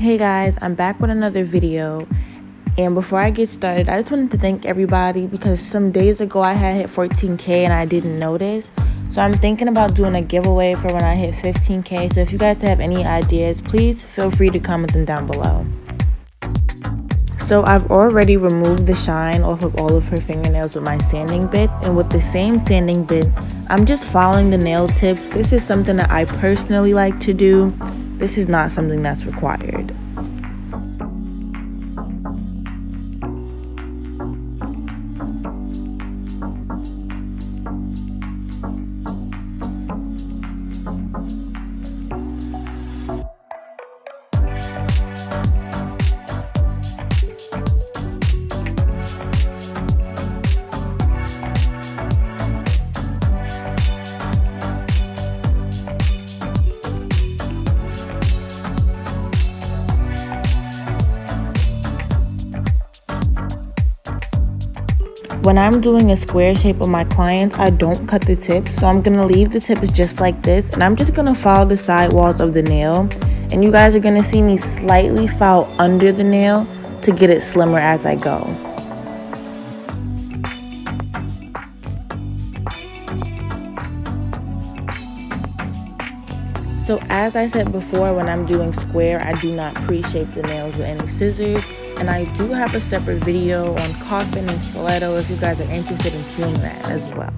Hey guys, I'm back with another video, and before I get started, I just wanted to thank everybody because some days ago I had hit 14k and I didn't notice. So I'm thinking about doing a giveaway for when I hit 15k. So if you guys have any ideas, please feel free to comment them down below. So I've already removed the shine off of all of her fingernails with my sanding bit, and with the same sanding bit, I'm just following the nail tips. This is something that I personally like to do. This is not something that's required. When I'm doing a square shape with my clients, I don't cut the tip, so I'm going to leave the tips just like this, and I'm just going to follow the side walls of the nail, and you guys are going to see me slightly file under the nail to get it slimmer as I go. So as I said before, when I'm doing square, I do not pre-shape the nails with any scissors. And I do have a separate video on coffin and stiletto if you guys are interested in seeing that as well.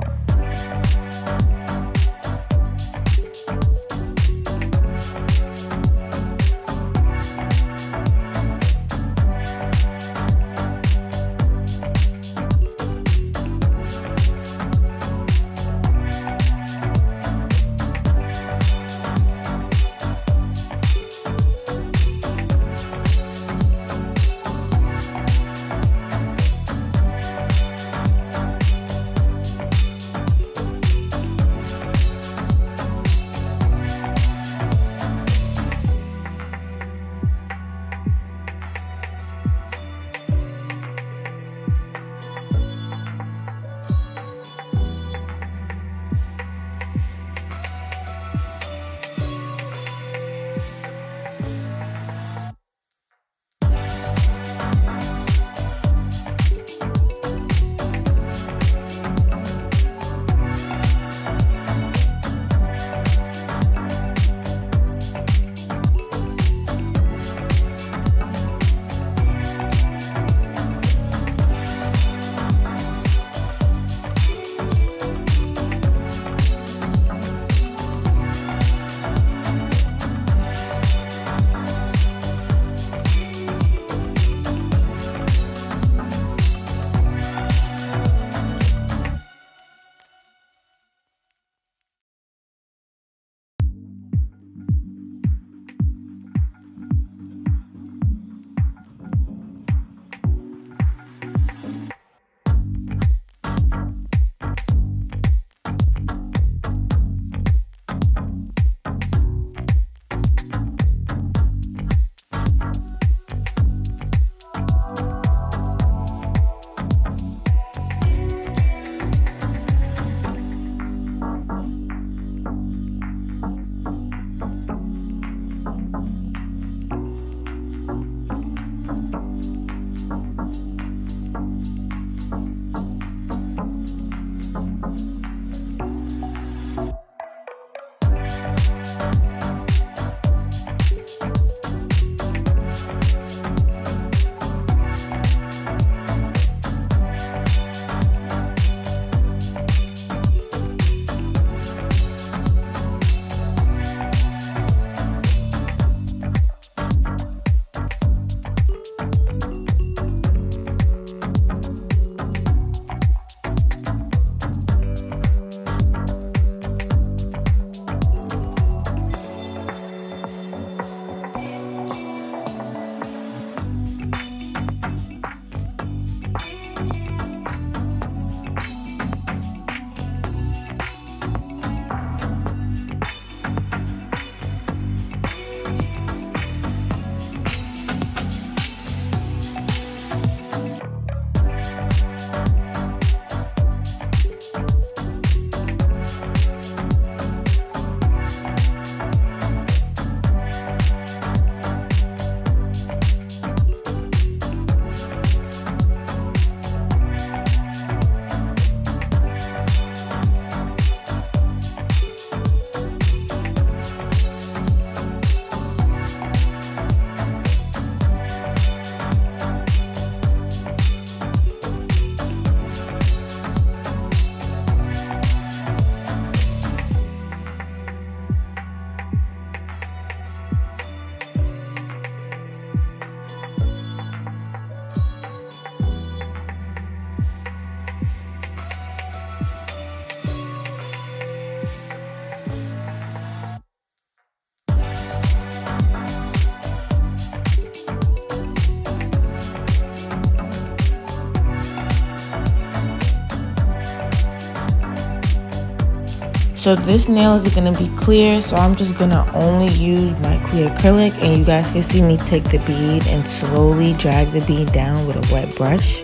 So this nail is going to be clear, so I'm just going to only use my clear acrylic, and you guys can see me take the bead and slowly drag the bead down with a wet brush.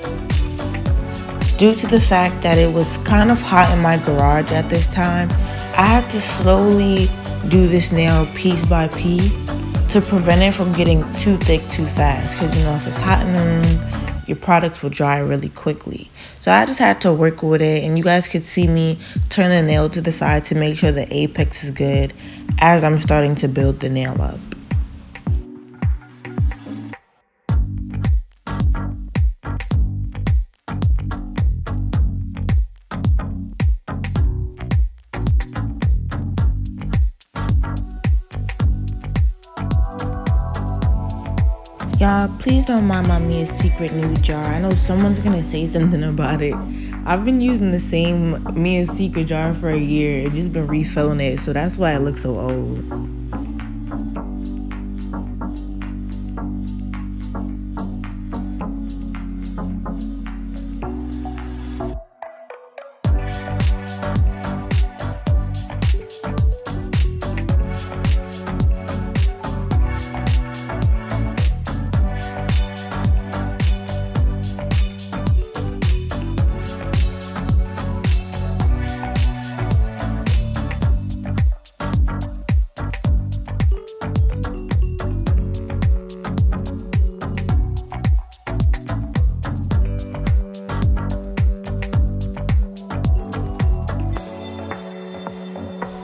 Due to the fact that it was kind of hot in my garage at this time, I had to slowly do this nail piece by piece to prevent it from getting too thick too fast, because you know, if it's hot in the room, your products will dry really quickly. So I just had to work with it, and you guys could see me turn the nail to the side to make sure the apex is good as I'm starting to build the nail up. Y'all, please don't mind my Mia's Secret nude jar. I know someone's gonna say something about it. I've been using the same Mia's Secret jar for a year. I've just been refilling it, so that's why it looks so old.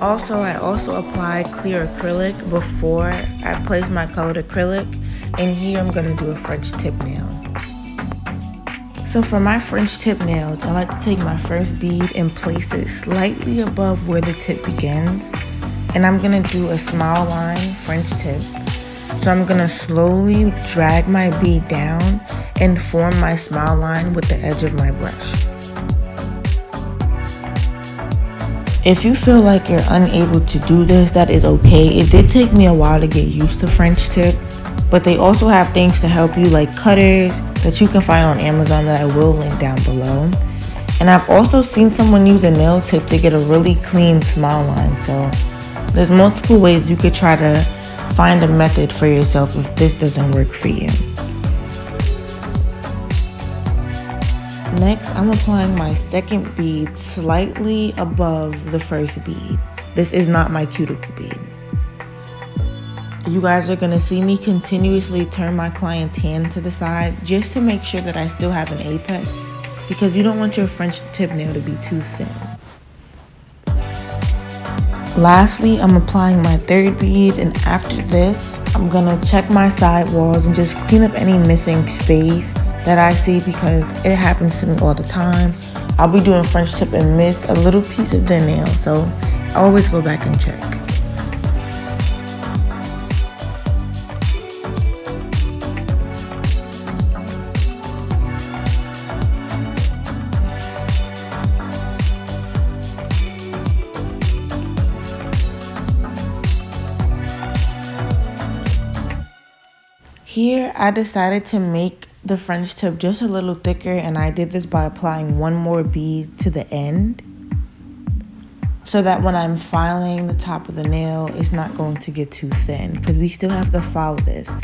Also, I apply clear acrylic before I place my colored acrylic, and here I'm going to do a French tip nail. So for my French tip nails, I like to take my first bead and place it slightly above where the tip begins, and I'm going to do a smile line French tip. So I'm going to slowly drag my bead down and form my smile line with the edge of my brush. If you feel like you're unable to do this, that is okay. It did take me a while to get used to French tip, but they also have things to help you, like cutters that you can find on Amazon that I will link down below. And I've also seen someone use a nail tip to get a really clean smile line. So there's multiple ways you could try to find a method for yourself if this doesn't work for you. Next, I'm applying my second bead slightly above the first bead. This is not my cuticle bead. You guys are going to see me continuously turn my client's hand to the side just to make sure that I still have an apex, because you don't want your French tip nail to be too thin. Lastly, I'm applying my third bead, and after this, I'm going to check my side walls and just clean up any missing space that I see, because it happens to me all the time. I'll be doing French tip and miss a little piece of the nail, so I always go back and check. Here, I decided to make the French tip just a little thicker, and I did this by applying one more bead to the end so that when I'm filing the top of the nail, it's not going to get too thin, because we still have to file this.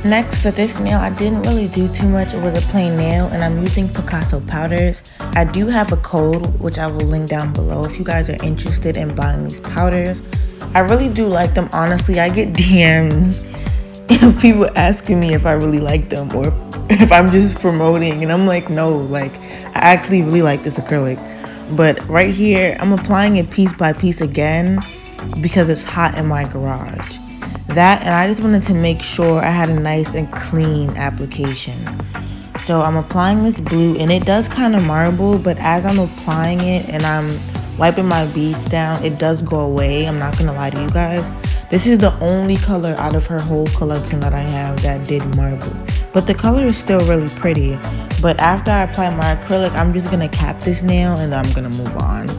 Next, for this nail, I didn't really do too much. It was a plain nail, and I'm using Picasso powders. I do have a code, which I will link down below if you guys are interested in buying these powders. I really do like them, honestly. I get DMs of people asking me if I really like them or if I'm just promoting, and I'm like, no, like, I actually really like this acrylic. But right here, I'm applying it piece by piece again because it's hot in my garage. That, and I just wanted to make sure I had a nice and clean application. So I'm applying this blue, and it does kind of marble, but as I'm applying it and I'm wiping my beads down, it does go away. I'm not gonna lie to you guys. This is the only color out of her whole collection that I have that did marble. But the color is still really pretty. But after I apply my acrylic, I'm just gonna cap this nail and I'm gonna move on.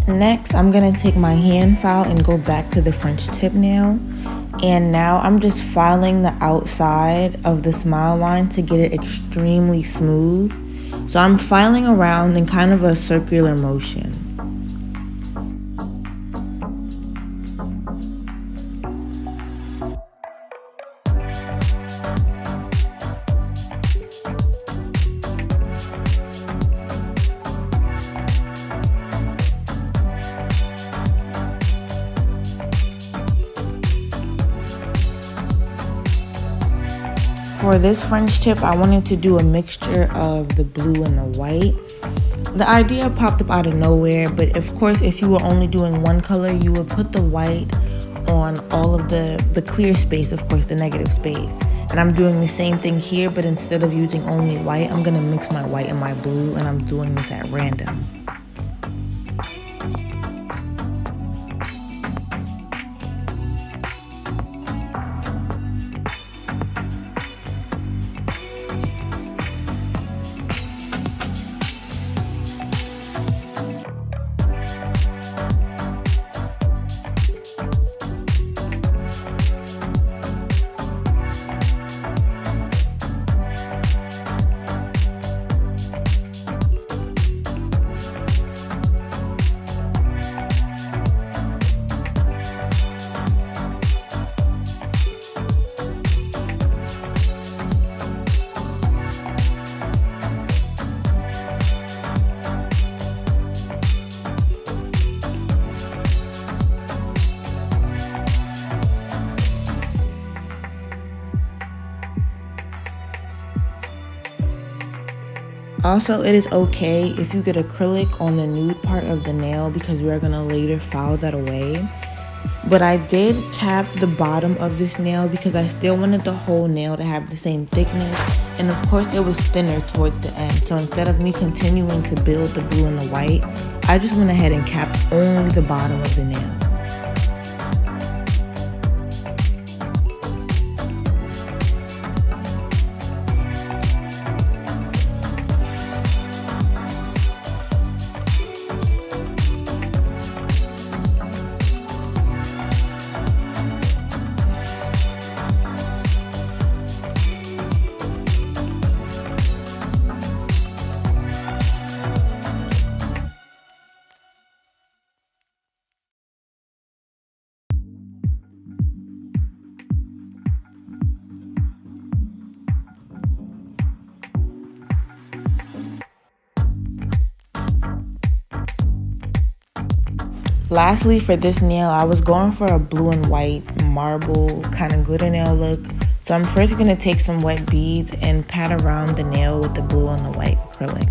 Next, I'm gonna take my hand file and go back to the French tip nail. And now I'm just filing the outside of the smile line to get it extremely smooth. So I'm filing around in kind of a circular motion. For this French tip, I wanted to do a mixture of the blue and the white. The idea popped up out of nowhere, but of course, if you were only doing one color, you would put the white on all of the clear space, of course, the negative space. And I'm doing the same thing here, but instead of using only white, I'm gonna mix my white and my blue, and I'm doing this at random. Also, it is okay if you get acrylic on the nude part of the nail because we are going to later file that away. But I did cap the bottom of this nail because I still wanted the whole nail to have the same thickness. And of course, it was thinner towards the end. So instead of me continuing to build the blue and the white, I just went ahead and capped only the bottom of the nail. Lastly, for this nail, I was going for a blue and white marble kind of glitter nail look. So I'm first going to take some wet beads and pat around the nail with the blue and the white acrylic.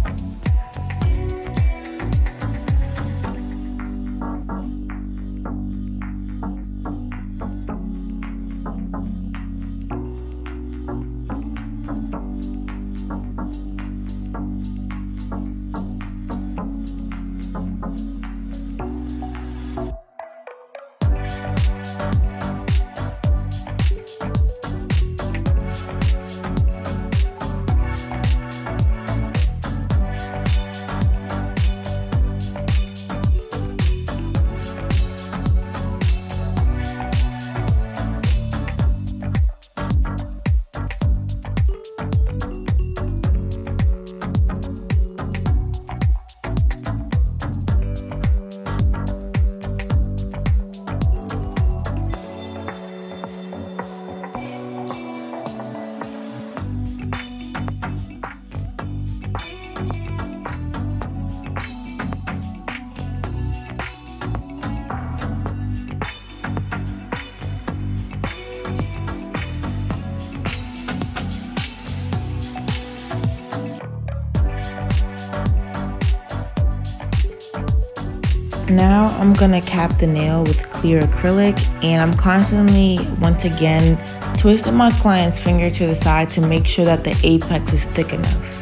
Now I'm gonna cap the nail with clear acrylic, and I'm constantly, once again, twisting my client's finger to the side to make sure that the apex is thick enough.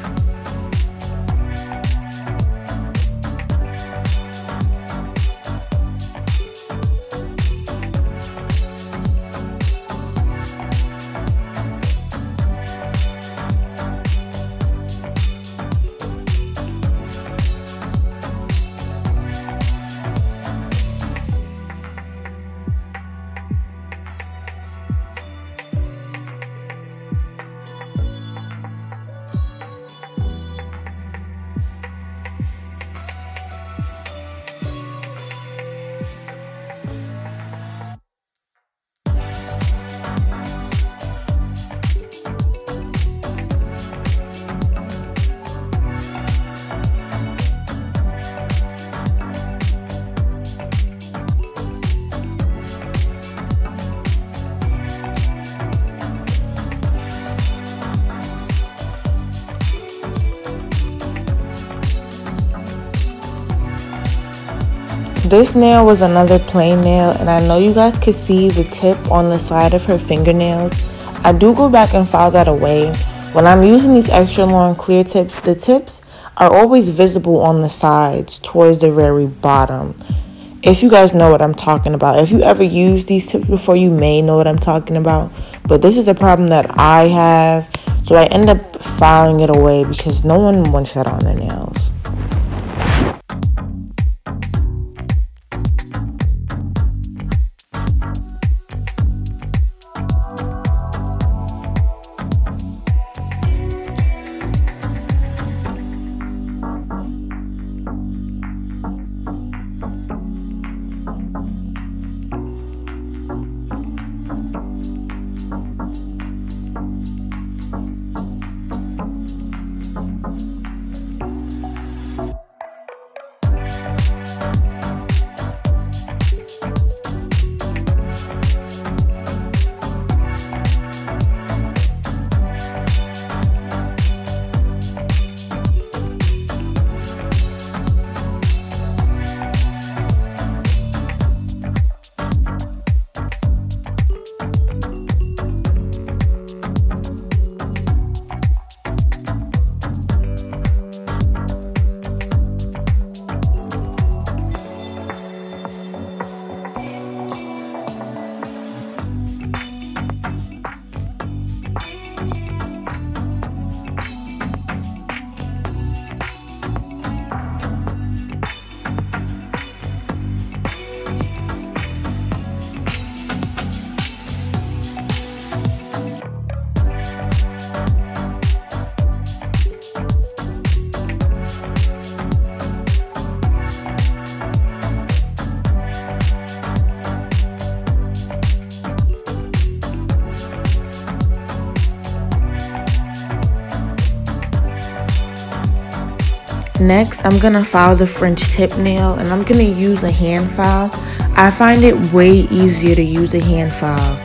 This nail was another plain nail, and I know you guys could see the tip on the side of her fingernails. I do go back and file that away. When I'm using these extra long clear tips, the tips are always visible on the sides towards the very bottom. If you guys know what I'm talking about. If you ever used these tips before, you may know what I'm talking about. But this is a problem that I have, so I end up filing it away because no one wants that on their nails. Next, I'm gonna file the French tip nail, and I'm gonna use a hand file. I find it way easier to use a hand file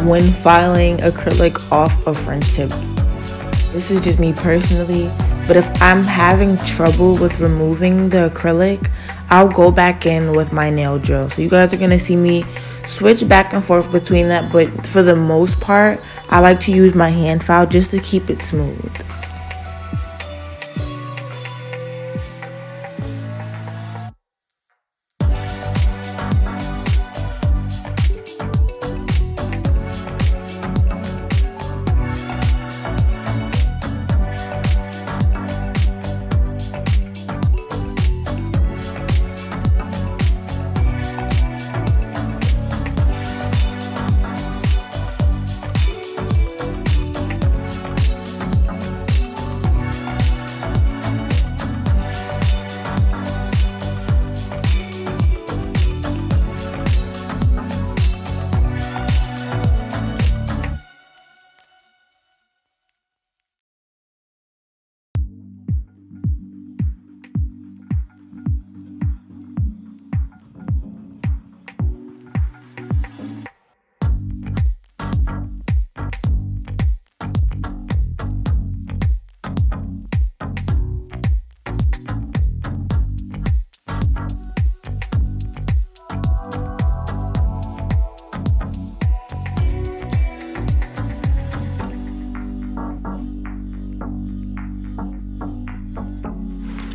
when filing acrylic off a French tip. This is just me personally, but if I'm having trouble with removing the acrylic, I'll go back in with my nail drill. So you guys are gonna see me switch back and forth between that, but for the most part, I like to use my hand file just to keep it smooth.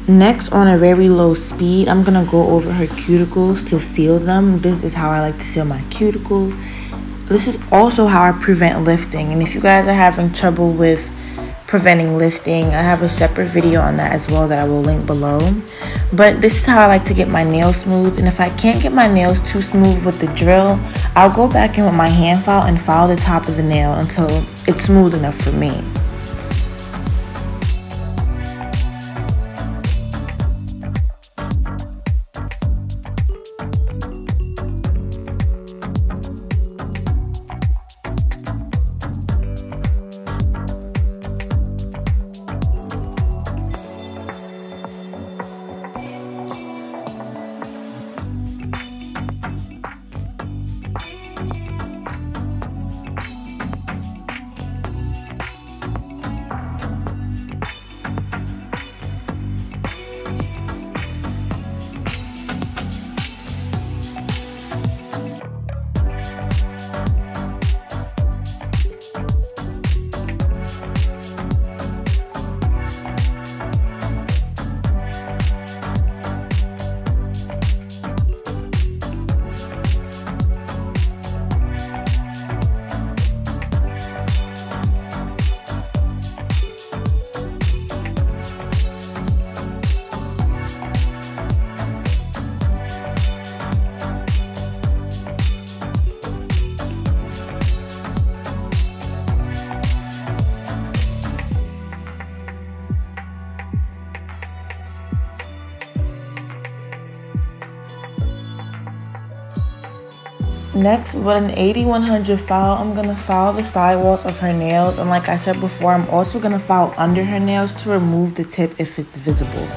Next, on a very low speed, I'm gonna go over her cuticles to seal them. This is how I like to seal my cuticles. This is also how I prevent lifting, and if you guys are having trouble with preventing lifting, I have a separate video on that as well that I will link below. But this is how I like to get my nails smooth, and if I can't get my nails too smooth with the drill, I'll go back in with my hand file and file the top of the nail until it's smooth enough for me. Next, with an 8100 file, I'm going to file the sidewalls of her nails, and like I said before, I'm also going to file under her nails to remove the tip if it's visible.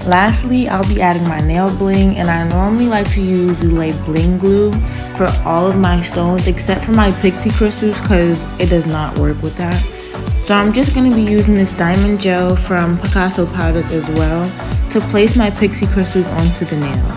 Lastly, I'll be adding my nail bling, and I normally like to use Zulay bling glue for all of my stones except for my pixie crystals because it does not work with that. So I'm just going to be using this diamond gel from Picasso Powders as well to place my pixie crystals onto the nail.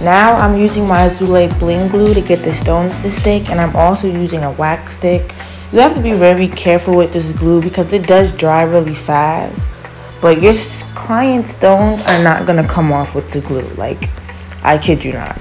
Now I'm using my Zulay bling glue to get the stones to stick, and I'm also using a wax stick. You have to be very careful with this glue because it does dry really fast, but your client stones are not going to come off with the glue. Like, I kid you not.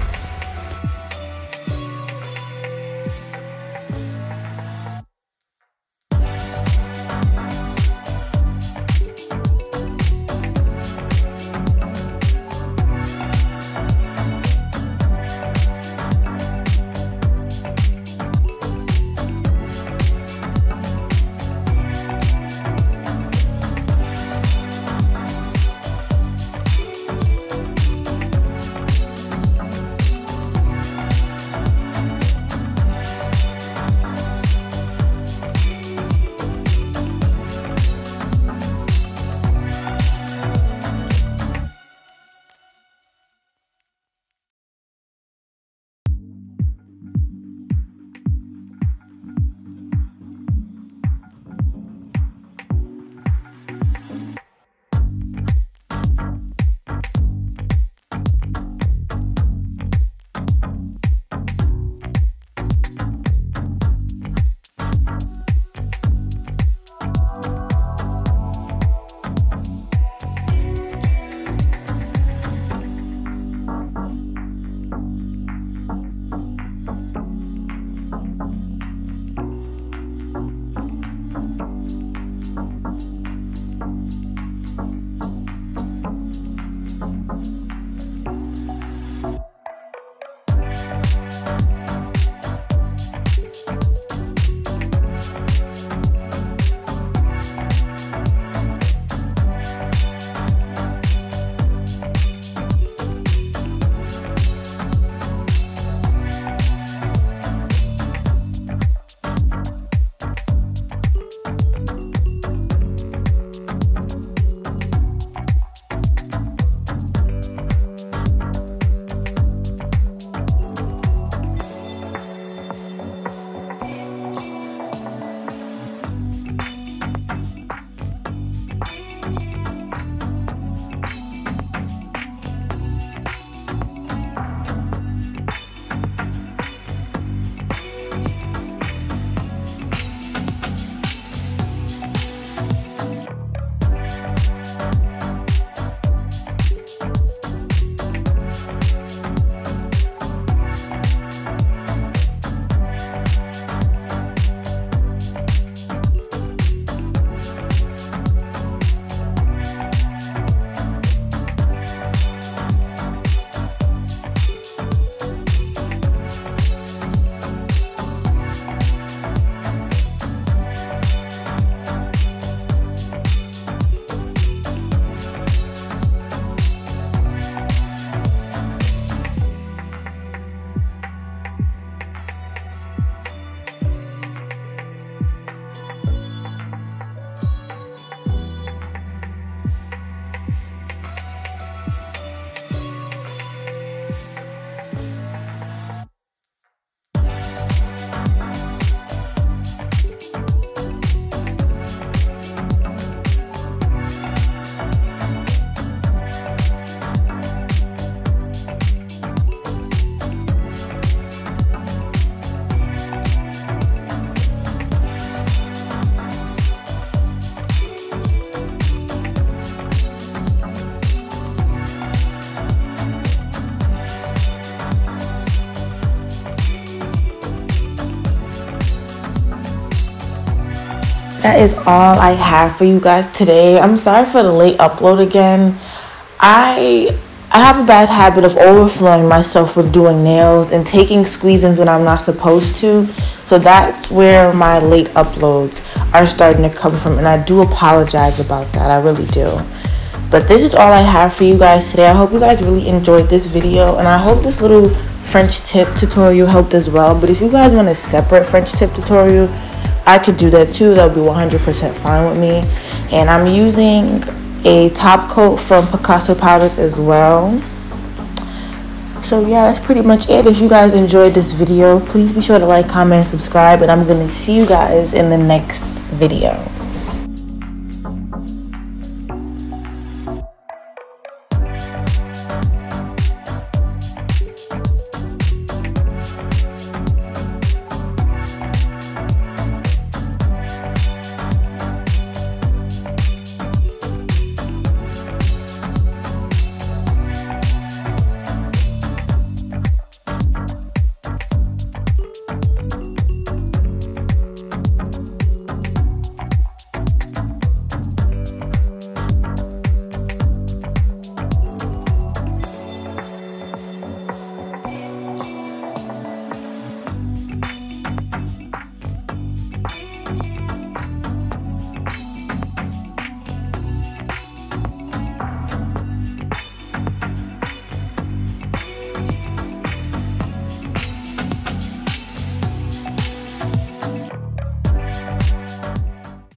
that is all I have for you guys today. I'm sorry for the late upload again. I have a bad habit of overflowing myself with doing nails and taking squeeze-ins when I'm not supposed to. So that's where my late uploads are starting to come from, and I do apologize about that. I really do. But this is all I have for you guys today. I hope you guys really enjoyed this video, and I hope this little French tip tutorial helped as well. But if you guys want a separate French tip tutorial, I could do that too. That would be 100% fine with me. And I'm using a top coat from Picasso powders as well. So yeah, that's pretty much it. If you guys enjoyed this video, please be sure to like, comment, and subscribe, and I'm gonna see you guys in the next video.